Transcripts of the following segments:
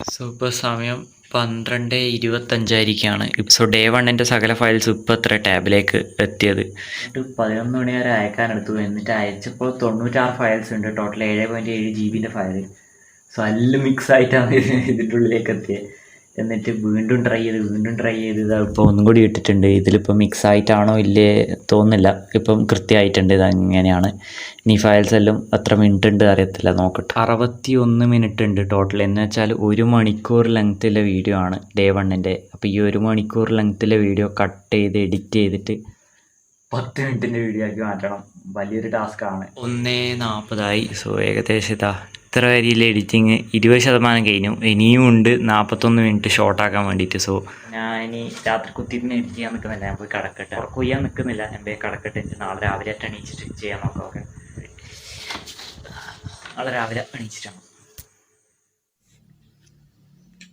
So ഇപ്പോൾ സമയം 12:25 so day 1 സകല ഫയൽസ് ഇപ്പോൾ ഇത്ര ടാബിലേക്ക് എത്തിയത്. 11 മണി വരെ അയക്കാനെടുത്തു. എന്നിട്ട് അയച്ചപ്പോൾ 96 ഫയൽസ് ഉണ്ട്. Total 7.7 GB file. സോ എല്ലാം മിക്സ് ആയിട്ടാണ് ഇതിൻ്റെ ഉള്ളിലേക്ക് എത്തിയത്. എന്നിട്ട് വീണ്ടും ട്രൈ ചെയ്ത് ഇപ്പോൾ ഒന്നും കൂടി ഇട്ടിട്ടുണ്ട്. ഇതിലിപ്പോൾ മിക്സ് ആയിട്ടാണോ ഇല്ലേ തോന്നുന്നില്ല. ഇപ്പം കൃത്യമായിട്ടുണ്ട്. ഇത് അങ്ങനെയാണ്. ഇനി ഫയൽസ് എല്ലാം എത്ര മിനിറ്റ് ഉണ്ട് അറിയത്തില്ല, നോക്കട്ടെ. 61 മിനിറ്റ് ഉണ്ട് ടോട്ടൽ. എന്ന് വെച്ചാൽ 1 മണിക്കൂർ ലെങ്ത്തിലെ വീഡിയോ ആണ് ഡേ 1. അപ്പോൾ ഈ 1 മണിക്കൂർ ലെങ്ത്തിലെ വീഡിയോ കട്ട് ചെയ്ത് എഡിറ്റ് ചെയ്തിട്ട് 10 മിനിറ്റിൻ്റെ വീഡിയോ ആക്കി മാറ്റണം. വലിയൊരു ടാസ്ക്കാണ്. 1:40 സോ ഏകദേശം ഇത്ര വരിയിലെ എഡിറ്റിങ് 20% കഴിഞ്ഞു. ഇനിയും ഉണ്ട് 41 മിനിറ്റ് ഷോർട്ടാക്കാൻ വേണ്ടിയിട്ട്. സോ ഞാൻ ഇനി രാത്രി കുത്തിയിരുന്ന് എഡിറ്റ് ചെയ്യാൻ നിൽക്കുന്നില്ല. ഞാൻ പോയി കിടക്കട്ടെ. കൊയ്യാൻ നിൽക്കുന്നില്ല. ഞാൻ പോയി കിടക്കട്ടെ. നാളെ രാവിലെ എണീച്ചിട്ട് ചെയ്യാൻ നോക്കാം. ഓക്കെ, നാളെ രാവിലെ എണീച്ചിട്ടാണ്.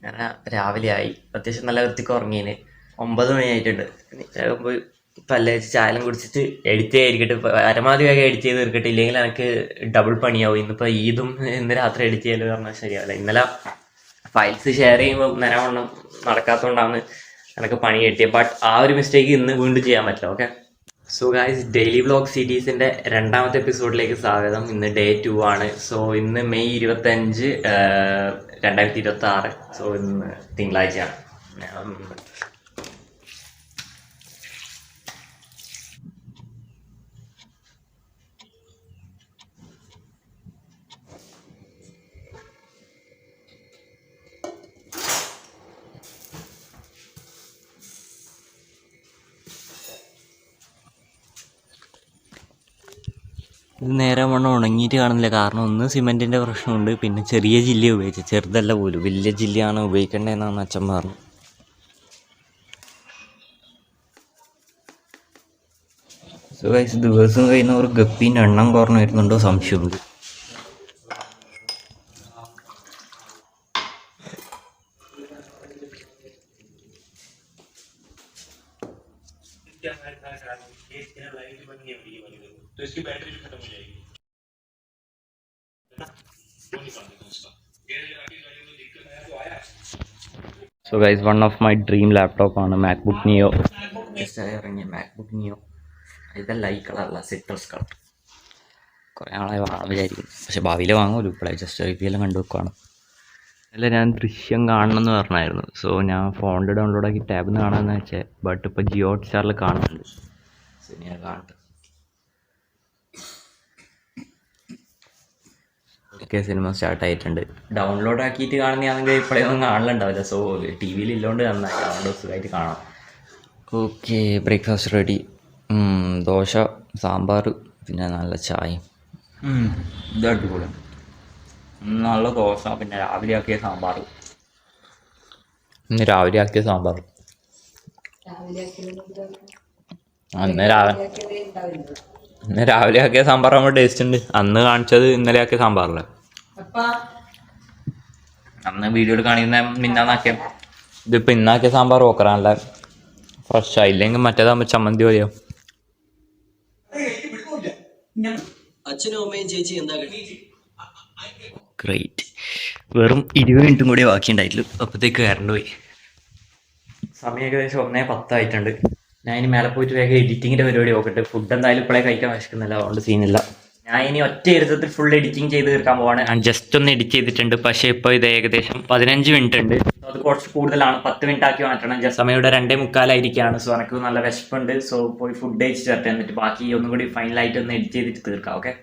ഞാൻ രാവിലെ ആയി. അത്യാവശ്യം നല്ല വൃത്തിക്ക് ഉറങ്ങിയതിന് 9 മണി ആയിട്ടുണ്ട്. പോയി പല്ലേച്ച് ചായലും കുടിച്ചിട്ട് എഡിറ്റ് ചെയ്യാതിരിക്കട്ടെ. പരമാവധി വേഗം എഡിറ്റ് ചെയ്ത് തീർക്കട്ടെ. ഇല്ലെങ്കിൽ എനിക്ക് ഡബിൾ പണിയാവും. ഇന്നിപ്പോൾ ഈദും ഇന്ന് രാത്രി എഡിറ്റ് ചെയ്യല് പറഞ്ഞാൽ ശരിയാവില്ല. ഇന്നലെ ഫയൽസ് ഷെയർ ചെയ്യുമ്പോൾ നേരവണ്ണം നടക്കാത്തതുകൊണ്ടാണ് എനിക്ക് പണി കിട്ടിയത്. ബട്ട് ആ ഒരു മിസ്റ്റേക്ക് ഇന്ന് വീണ്ടും ചെയ്യാൻ പറ്റില്ല. Okay, so guys, daily vlog സീരീസിൻ്റെ 2ാമത്തെ എപ്പിസോഡിലേക്ക് സ്വാഗതം. ഇന്ന് ഡേ 2 ആണ്. സോ ഇന്ന് മെയ് 25, 2026. സോ ഇന്ന് തിങ്കളാഴ്ചയാണ്. ഇത് നേരെ വണ്ണം ഉണങ്ങിയിട്ട് കാണുന്നില്ല. കാരണം ഒന്ന് സിമെൻറ്റിൻ്റെ പ്രശ്നമുണ്ട്, പിന്നെ ചെറിയ ജില്ല ഉപയോഗിച്ചത്. ചെറുതല്ല പോലും, വലിയ ജില്ലയാണ് ഉപയോഗിക്കേണ്ടതെന്നാണ് അച്ഛൻ പറഞ്ഞു. സോ ഗൈസ്, ദിവസം കഴിയുന്നവർ ഗപ്പീൻ്റെ എണ്ണം കുറഞ്ഞു വരുന്നുണ്ടോ സംശയമുണ്ട്. तो इसकी बैटरी भी खत्म हो जाएगी। So guys, one of my dream laptop ആണ് മാക്ബുക്ക് നിയോ. ഇറങ്ങിയ മാക്ബുക്ക് നിയോ. ഇതല്ല, ഈ കളറല്ല, സിട്രസ് കളർ. കുറേ നാളായി വാങ്ങാൻ വിചാരിക്കും, പക്ഷെ ഭാവിയിൽ വാങ്ങുമല്ലോ. ഇപ്പോഴേ ജസ്റ്റ് റിവ്യൂല്ലാം കണ്ടു വെക്കുകയാണ്. അല്ല, ഞാൻ ദൃശ്യം കാണണമെന്ന് പറഞ്ഞായിരുന്നു. സോ ഞാൻ ഫോണിൽ ഡൗൺലോഡാക്കി ടാബിൽ നിന്ന് കാണാമെന്ന് വെച്ചാൽ. ബട്ട് ഇപ്പോൾ ജിയോ ഹോട്ട്സ്റ്റാറിൽ കാണുന്നുണ്ട്. സോ ഞാൻ കാണട്ടെ. ഒക്കെ സിനിമ സ്റ്റാർട്ടായിട്ടുണ്ട്. ഡൗൺലോഡ് ആക്കിയിട്ട് കാണുന്നതാണെങ്കിൽ ഇപ്പോഴൊന്നും കാണലുണ്ടാവില്ല. സോ ടി വിയിൽ ഇല്ലോണ്ട് നന്നായി ഡൗൺലോഡ് സുഖമായിട്ട് കാണാം. Okay, breakfast ready. Dosa, sambar, പിന്നെ നല്ല ചായയും. ഇത് അടിപൊളി. നല്ല ദോശ, പിന്നെ രാവിലെ ആക്കിയ സാമ്പാർ. ഇന്ന് രാവിലെ ആക്കിയ സാമ്പാർ. ഇന്ന് രാവിലെ ആക്കിയ സാമ്പാർ നമ്മൾ ടേസ്റ്റ് ഉണ്ട്. അന്ന് കാണിച്ചത് ഇന്നലെ ആക്കിയ സാമ്പാറല്ലേ. അന്ന് വീഡിയോയിൽ കാണിക്കുന്ന മിന്നാന്നാക്കിയ. ഇതിപ്പോൾ ഇന്നാക്കിയ സാമ്പാർ ഓക്കറാണല്ല, ഫ്രഷ് ആയില്ലെങ്കിൽ മറ്റേതാകുമ്പോൾ ചമ്മന്തി പോലെയോ. ഗ്രേറ്റ്. വെറും 20 മിനിറ്റും കൂടി ബാക്കിയുണ്ടായിട്ടുള്ളൂ. അപ്പോഴത്തേക്ക് കറണ്ട് പോയി. സമയം ഏകദേശം 1:10 ആയിട്ടുണ്ട്. ഞാൻ ഇനി മേലെ പോയിട്ട് വേഗം എഡിറ്റിങ്ങിൻ്റെ പരിപാടി നോക്കട്ടെ. ഫുഡ് എന്തായാലും ഇപ്പോഴേ കഴിക്കാൻ ആവശ്യക്കുന്നില്ല, അതുകൊണ്ട് സീനില്ല. ഞാൻ ഇനി ഒറ്റ ഇരുത്തത്തിൽ ഫുൾ എഡിറ്റിംഗ് ചെയ്ത് തീർക്കാൻ പോവാണ്. ഞാൻ ജസ്റ്റ് ഒന്ന് എഡിറ്റ് ചെയ്തിട്ടുണ്ട്, പക്ഷേ ഇപ്പോൾ ഇത് ഏകദേശം 15 മിനിറ്റ് ഉണ്ട്. അത് കുറച്ച് കൂടുതലാണ്. 10 മിനിറ്റ് ആക്കി മാറ്റണം. സമയം ഇവിടെ 2:45 സോ എനിക്ക് നല്ല വിശപ്പുണ്ട്. സോ പോയി ഫുഡ് കഴിച്ച് ചേർത്ത് എന്നിട്ട് ബാക്കി ഒന്നും കൂടി ഫൈനലായിട്ട് ഒന്ന് എഡിറ്റ് ചെയ്തിട്ട് തീർക്കാം. ഓക്കെ,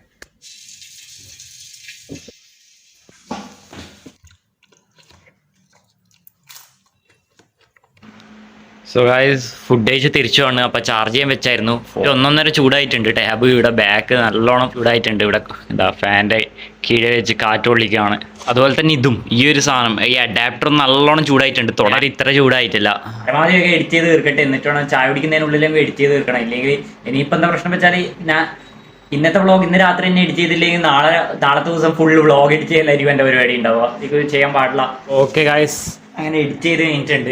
സോ ഗൈസ്, ഫുഡ് കഴിച്ച് തിരിച്ചു വന്നു. അപ്പോൾ ചാർജ് ചെയ്യാൻ വെച്ചായിരുന്നു. 1.5 ചൂടായിട്ടുണ്ട്. ടാബ് ഇവിടെ ബാക്ക് നല്ലോണം ചൂടായിട്ടുണ്ട്. ഇവിടെ എന്താ ഫാൻ്റെ കീഴെ വെച്ച് കാറ്റ് കൊള്ളിക്കുകയാണ്. അതുപോലെ തന്നെ ഇതും ഈ ഒരു സാധനം, ഈ അഡാപ്റ്ററും നല്ലോണം ചൂടായിട്ടുണ്ട്. തുടരെ ഇത്ര ചൂടായിട്ടില്ല. പരമാവധി ഒക്കെ എഡിറ്റ് ചെയ്ത് തീർക്കട്ടെ. എന്നിട്ട് വേണം ചായ കുടിക്കുന്നതിനുള്ളിലും എഡിറ്റ് ചെയ്ത് തീർക്കണം. ഇല്ലെങ്കിൽ ഇനിയിപ്പോൾ എന്താ പ്രശ്നം വെച്ചാൽ, ഞാൻ ഇന്നത്തെ വ്ളോഗ് ഇന്ന് രാത്രി തന്നെ എഡിറ്റ് ചെയ്തില്ലെങ്കിൽ നാളത്തെ ദിവസം ഫുൾ വ്ളോഗ് എഡിറ്റ് ചെയ്യലായിരിക്കും എൻ്റെ പരിപാടി ഉണ്ടാവുക. ഇത് ചെയ്യാൻ പാടില്ല. ഓക്കെ ഗൈസ്, അങ്ങനെ എഡിറ്റ് ചെയ്ത് കഴിഞ്ഞിട്ടുണ്ട്.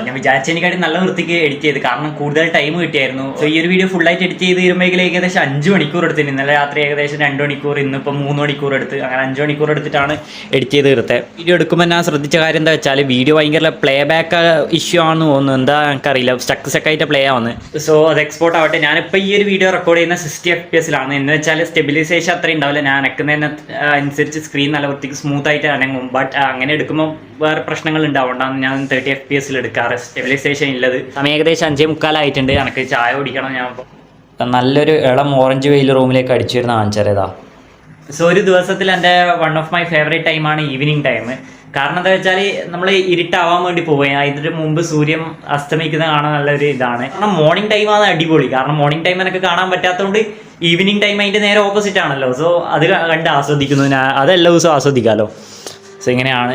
ഞാൻ വിചാരിച്ചതിനെക്കാട്ടി നല്ല വൃത്തിക്ക് എഡിറ്റ് ചെയ്ത്, കാരണം കൂടുതൽ ടൈം കിട്ടിയായിരുന്നു. സോ ഈ ഒരു വീഡിയോ ഫുള്ളായിട്ട് എഡിറ്റ് ചെയ്ത് തീരുമ്പോഴേക്കും ഏകദേശം 5 മണിക്കൂർ എടുത്തിട്ട്, ഇന്നലെ രാത്രി ഏകദേശം 2 മണിക്കൂർ, ഇന്നിപ്പോൾ 3 മണിക്കൂർ എടുത്ത്, അങ്ങനെ 5 മണിക്കൂർ എടുത്തിട്ടാണ് എഡിറ്റ് ചെയ്ത് തീർത്തത്. വീഡിയോ എടുക്കുമ്പോൾ ഞാൻ ശ്രദ്ധിച്ച കാര്യം എന്താ വെച്ചാൽ വീഡിയോ ഭയങ്കര പ്ലേ ബാക്ക് ഇഷ്യൂ ആണെന്ന് തോന്നുന്നു, എന്താ എനിക്കറിയില്ല, സ്റ്റക്കായിട്ട് പ്ലേ ആവുന്നത്. സോ അത് എക്സ്പോർട്ട് ആവട്ടെ. ഞാനിപ്പോൾ ഈ ഒരു വീഡിയോ റെക്കോർഡ് ചെയ്യുന്ന 60 FPS എന്ന് വെച്ചാൽ സ്റ്റെബിലൈസേഷൻ അത്രയും ഉണ്ടാവില്ല. ഞാൻ അനക്കുന്നതിന് അനുസരിച്ച് സ്ക്രീൻ നല്ല വൃത്തിക്ക് സ്മൂത്ത് ആയിട്ട് അനങ്ങും. ബട്ട് അങ്ങനെ എടുക്കുമ്പോൾ വേറെ പ്രശ്നങ്ങൾ ഉണ്ടാവുകൊണ്ടാണ് ഞാൻ 30 FPS എടുക്കാറ്, സ്റ്റെബിലൈസേഷൻ ഉള്ളത്. സമയം ഏകദേശം 5:45 എനിക്ക് ചായ കുടിക്കണം. ഞാൻ നല്ലൊരു ഇളം ഓറഞ്ച് വെയിൽ റൂമിലേക്ക് അടിച്ചു വരുന്ന കാണിച്ചറിയതാ. സോ ഒരു ദിവസത്തിൽ എൻ്റെ വൺ ഓഫ് മൈ ഫേവറേറ്റ് ടൈമാണ് ഈവനിങ് ടൈം. കാരണം എന്താ വെച്ചാൽ നമ്മൾ ഇരുട്ടാവാൻ വേണ്ടി പോവുക, ഇതിന് മുമ്പ് സൂര്യൻ അസ്തമിക്കുന്ന കാണാൻ നല്ലൊരു ഇതാണ്. കാരണം മോർണിംഗ് ടൈമാണ് അടിപൊളി. കാരണം മോർണിംഗ് ടൈം എനിക്ക് കാണാൻ പറ്റാത്തതുകൊണ്ട് ഈവനിങ് ടൈം അതിൻ്റെ നേരെ ഓപ്പോസിറ്റ് ആണല്ലോ. സോ അത് കണ്ട് ആസ്വദിക്കുന്നു ഞാൻ, അതെല്ലാ ദിവസവും ആസ്വദിക്കാമല്ലോ. സോ ഇങ്ങനെയാണ്.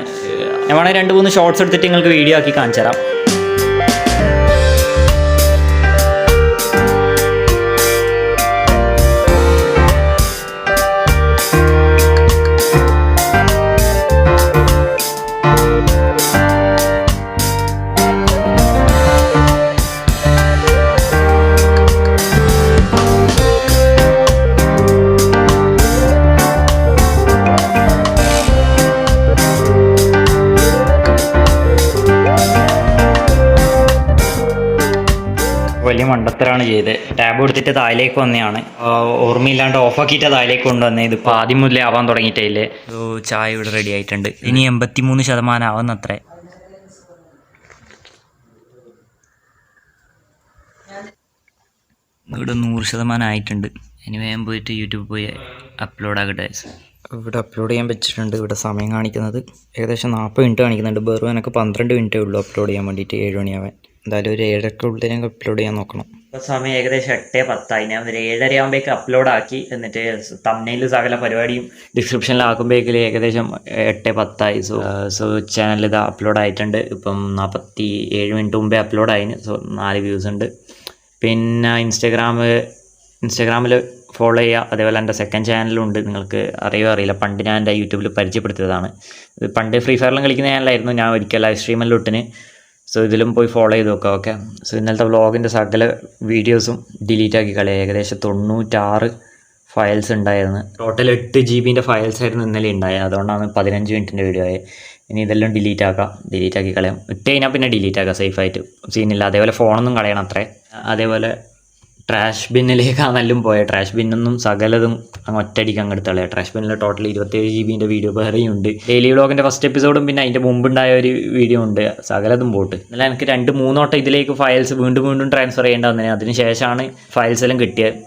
ഞാൻ വേണമെങ്കിൽ 2-3 ഷോർട്സ് എടുത്തിട്ട് നിങ്ങൾക്ക് വീഡിയോ ആക്കി കാണിച്ചു തരാം. വലിയ മണ്ടത്തരാണ് ചെയ്തത്. ടാബ് എടുത്തിട്ട് താഴേക്ക് വന്നതാണ്, ഓർമ്മയില്ലാണ്ട് ഓഫാക്കിയിട്ട് താഴേക്ക് കൊണ്ടുവന്നത്. ഇതിപ്പോൾ ആദ്യം മുതലേ ആവാൻ തുടങ്ങിയിട്ടില്ലേ. ചായ ഇവിടെ റെഡി ആയിട്ടുണ്ട്. ഇനി 83% ആവുന്നത്രേ. ഇവിടെ 100% ആയിട്ടുണ്ട്. ഇനി വേഗം പോയിട്ട് യൂട്യൂബിൽ പോയി അപ്ലോഡ് ആകട്ടെ. ഇവിടെ അപ്ലോഡ് ചെയ്യാൻ വെച്ചിട്ടുണ്ട്. ഇവിടെ സമയം കാണിക്കുന്നത് ഏകദേശം 40 മിനിറ്റ് കാണിക്കുന്നുണ്ട്. വെറും എനിക്ക് 12 മിനിറ്റേ ഉള്ളൂ അപ്ലോഡ് ചെയ്യാൻ വേണ്ടിയിട്ട്, 7 മണിയാവാൻ. എന്തായാലും ഒരു 7:30 ഞങ്ങൾക്ക് അപ്ലോഡ് ചെയ്യാൻ നോക്കണം. ഇപ്പോൾ സമയം ഏകദേശം 8:10. ഞാൻ ഒരു 7:30 ആകുമ്പോഴേക്ക് അപ്ലോഡ് ആക്കി. എന്നിട്ട് തംബ്നെയിൽ സകല പരിപാടിയും ഡിസ്ക്രിപ്ഷനിലാക്കുമ്പോഴേക്കും ഏകദേശം 8:10. സോ ചാനൽ ഇത് അപ്ലോഡ് ആയിട്ടുണ്ട്. ഇപ്പം 47 മിനിറ്റ് മുമ്പേ അപ്ലോഡ് ആയിന്. സോ 4 വ്യൂസ് ഉണ്ട്. പിന്നെ ഇൻസ്റ്റാഗ്രാമിൽ ഫോളോ ചെയ്യുക. അതേപോലെ എൻ്റെ സെക്കൻഡ് ചാനലുണ്ട്, നിങ്ങൾക്ക് അറിയില്ല. പണ്ട് ഞാൻ എൻ്റെ യൂട്യൂബിൽ പരിചയപ്പെടുത്തിയതാണ്. പണ്ട് ഫ്രീ ഫയറിലും കളിക്കുന്ന ചാനലായിരുന്നു. ഞാൻ ഒരിക്കൽ ലൈവ് സ്ട്രീമെല്ലാം ഇട്ടിന്. സോ ഇതിലും പോയി ഫോളോ ചെയ്ത് നോക്കാം. ഓക്കെ. സോ ഇന്നലത്തെ വ്ളോഗിൻ്റെ സകല വീഡിയോസും ഡിലീറ്റ് ആക്കി കളയാം. ഏകദേശം 96 ഫയൽസ് ഉണ്ടായിരുന്നു. ടോട്ടൽ 8 GB ഫയൽസ് ആയിരുന്നു ഇന്നലെ ഉണ്ടായത്. അതുകൊണ്ടാണ് 15 മിനിറ്റിൻ്റെ വീഡിയോ ആയത്. ഇനി ഇതെല്ലാം ഡിലീറ്റ് ആക്കി കളയാം. ഇട്ട് കഴിഞ്ഞാൽ പിന്നെ ഡിലീറ്റ് ആക്കാം സേഫായിട്ട്, സീനില്ല. അതേപോലെ ഫോണൊന്നും കളയണം അത്രേ. അതേപോലെ ട്രാഷ് ബിന്നിലേക്കാണെല്ലാം പോയത്. ട്രാഷ് ബിന്നൊന്നും സകലതും അങ്ങ് ഒറ്റയടിക്ക് അങ്ങ് എടുത്ത് കളയാം. ട്രാഷ് ബിന്നിൽ ടോട്ടൽ 27 GB വീഡിയോ വേറെയും ഉണ്ട്. ഡെയിലി വ്ളോഗിൻ്റെ ഫസ്റ്റ് എപ്പിസോഡും പിന്നെ അതിൻ്റെ മുമ്പുണ്ടായ ഒരു വീഡിയോ ഉണ്ട്. സകലതും പോട്ട്. എന്നാൽ എനിക്ക് 2-3 വട്ടം ഇതിലേക്ക് ഫയൽസ് വീണ്ടും ട്രാൻസ്ഫർ ചെയ്യേണ്ട വന്നത്. അതിന് ശേഷമാണ് ഫയൽസ് എല്ലാം കിട്ടിയത്.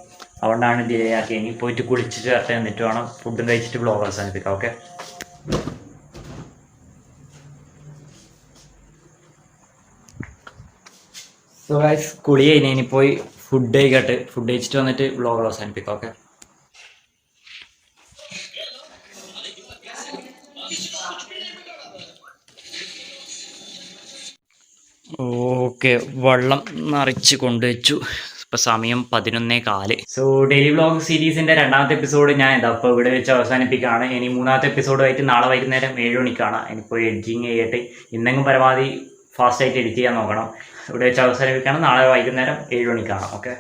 അതുകൊണ്ടാണ് ഡിലേ ആക്കി. ഇനി പോയിട്ട് കുളിച്ചിട്ട് വരട്ടെ, എന്നിട്ട് വേണം ഫുഡും കഴിച്ചിട്ട് വ്ളോഗ് അവസാനിപ്പിക്കാം. ഓക്കെ. സോ ഗൈസ്, കുളി കഴിഞ്ഞ് ഇനി പോയി ഫുഡ് കഴിക്കട്ടെ. ഫുഡ് കഴിച്ചിട്ട് വന്നിട്ട് വ്ളോഗ് അവസാനിപ്പിക്കാം. ഓക്കെ. ഓക്കെ, വെള്ളം നിറച്ച് കൊണ്ടുവച്ചു. ഇപ്പോൾ സമയം 11:15. സോ ഡെയിലി വ്ളോഗ് സീരീസിൻ്റെ 2ാമത്തെ എപ്പിസോഡ് ഞാൻ ഇപ്പോൾ ഇവിടെ വെച്ച് അവസാനിപ്പിക്കുകയാണ്. ഇനി 3ാമത്തെ എപ്പിസോഡുമായിട്ട് നാളെ വൈകുന്നേരം 7 മണിക്കാണ്. ഇനിയിപ്പോൾ എഡിറ്റിങ് ചെയ്യട്ടെ. ഇന്നെങ്കിലും പരമാവധി ഫാസ്റ്റായിട്ട് എഡിറ്റ് ചെയ്യാൻ നോക്കണം. ഇവിടെ വെച്ച് അവസാനിപ്പിക്കുകയാണ്. നാളെ വൈകുന്നേരം 7 മണിക്കാണ്. ഓക്കെ.